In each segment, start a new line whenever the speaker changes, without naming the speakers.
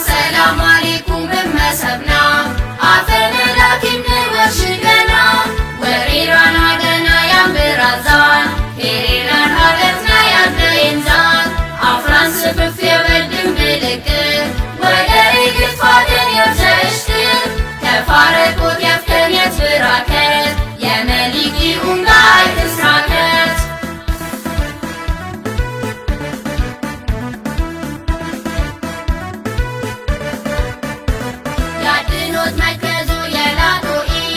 ሰላም አለይኩም መሰብና አፈነ ላኪን ወሽገና ወሪራና ገና ያምራዛን ሄሬራን ሀገትና ያደይንዛን አፍራንስ ፍፍ የበድም ብልቅ ወገሪ ግፋትን የብዘሽት ተፋረቆት የፍከንየት ብራከት የመሊኪ ኡንጋይ ትስራከት ያድኖት መከዞ የላቶኢን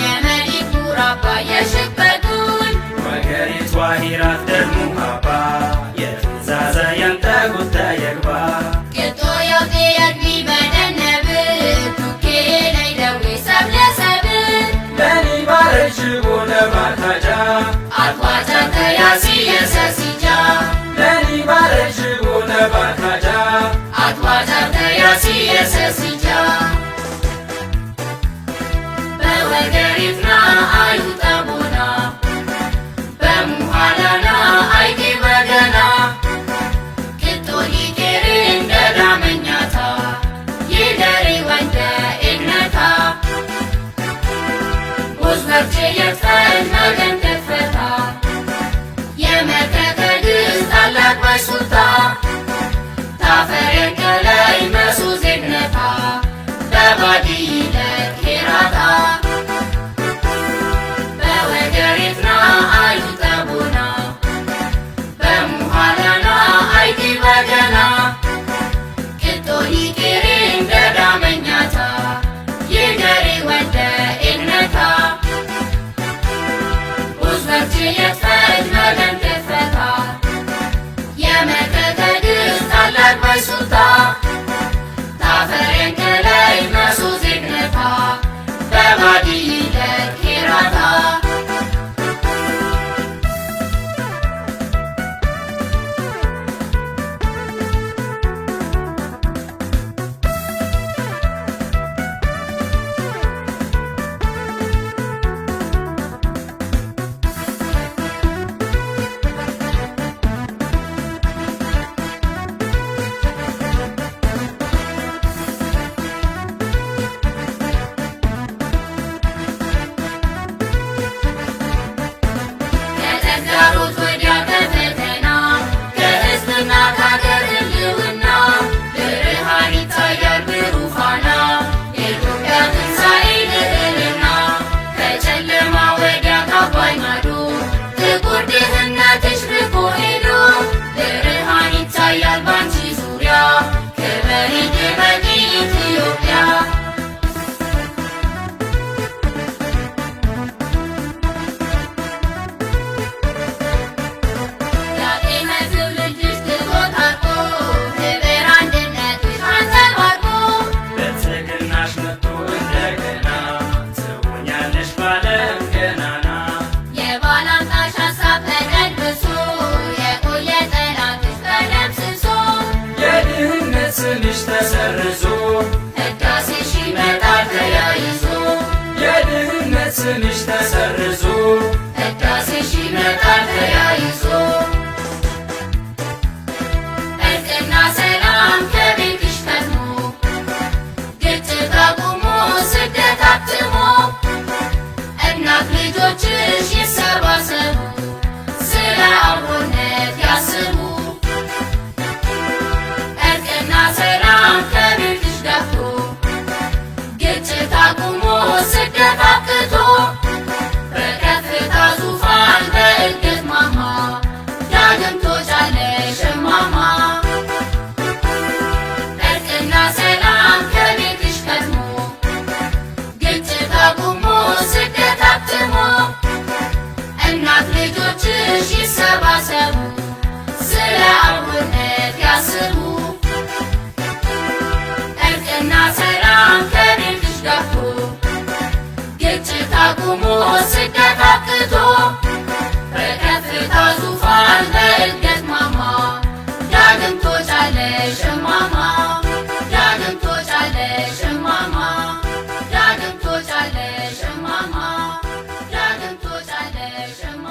የመሊክ ኑራባ የሽበቱን
ወገሪት ዋሂራት ደግሞ አባ የትእዛዘ የንጠጉት ተየግባ
ቅጦ የውጤ የድቢ በደነብት ቱኬ ላይ ደዌ ሰብለሰብት
ለኒ ባረችቦ ነባታጃ
አትዋጫ ተያሲ የሰሲጃ
ለኒ ባረችቦ ነባታጃ
አትዋጫ ተያሲ የሰሲጃ በወገሪትና አዩጠቦና በሙሃላና አይቴ በገና ቅጦኒ ኬር እንደ ዳመኛታ ይደሪ ወንደ እግነታ ቦዝበርቼ የፍተን መገን ተፈታ የመከተድስ ታላቅ ባይሱታ ታፈር የከላይ መሱ ዜግነታ በባዲለ ኬራታ በወገሪትና አዩጠቦና በሙሃላና አይቴ በገና ቅጦኒ ኬር እንደ ዳመኛታ ይደሪ ወንደ እግነታ ቦዝበርቼ የፍተን መገን ተፈታ የመከተድስ ታላቅ ባይሱታ ታፈር የከላይ መሱ ዜግነታ በባዲለ ኬራታ ከተግዳሮት ወዲያ ከፈተና ከሕዝብና ከአገር ህልውና ብርሃን ይታያል ብሩህ ፋና የኢትዮጵያ ትንሣኤ ልዕልና ከጨለማ ወዲያ ከአባይ ማዶ ጥቁር ድህነትሽ ርቆ ሄዶ ብርሃን ይታያል ባንቺ ዙሪያ ክበሪ ድመቂ ኢትዮጵያ ያጤመ ትውልድሽ ትጎታርቆ ህብር አንድነትሽ አንጸባርቆ
ብልጽግናሽ መጥቶ እንደገና ትሆኛለሽ ባለም ገናና
የባላንጣሽ ሀሳብ ተቀልብሶ የቆየ ጠላትሽ ተደምስሶ
የድህነት ስምሽ ተሰርዞ
ህዳሴሽ ይመጣል ተያይዞ
የድህነት ስምሽ ተሰርዞ
ህዳሴሽ ይመጣል ተያይዞ እርቅና ሰላም ከቤትሽ ቀድሞ ግጭት አቁሞ ስደት አክትሞ እናት ልጆችሽ ይሰባሰቡ ስለ አብሮነት ያስቡ እርቅና ሰላም ከቤትሽ ገብቶ ግጭት አቁሞ ስደት አክቶ በከፍታ ዙፋን በእድገት ማማ ዳግም ትወጫለሽ እማማ እርቅና ሰላም ከቤትሽ ቀድሞ ግጭት አቁሞ ስደት አክትሞ እናት ልጆችሽ ይሰባሰቡ ስለ አብሮነት ያስቡ እርቅና ሰላም ከቤትሽ ገብቶ ግጭት አቁሞ ስደት አክቶ በከፍታ ዙፋን በእድገት ማማ ዳግም ትወጫለሽ እማማ ዳግም ትወጫለሽ እማማ ዳግም ትወጫለሽ እማማ ዳግም ትወጫለሽ እማማ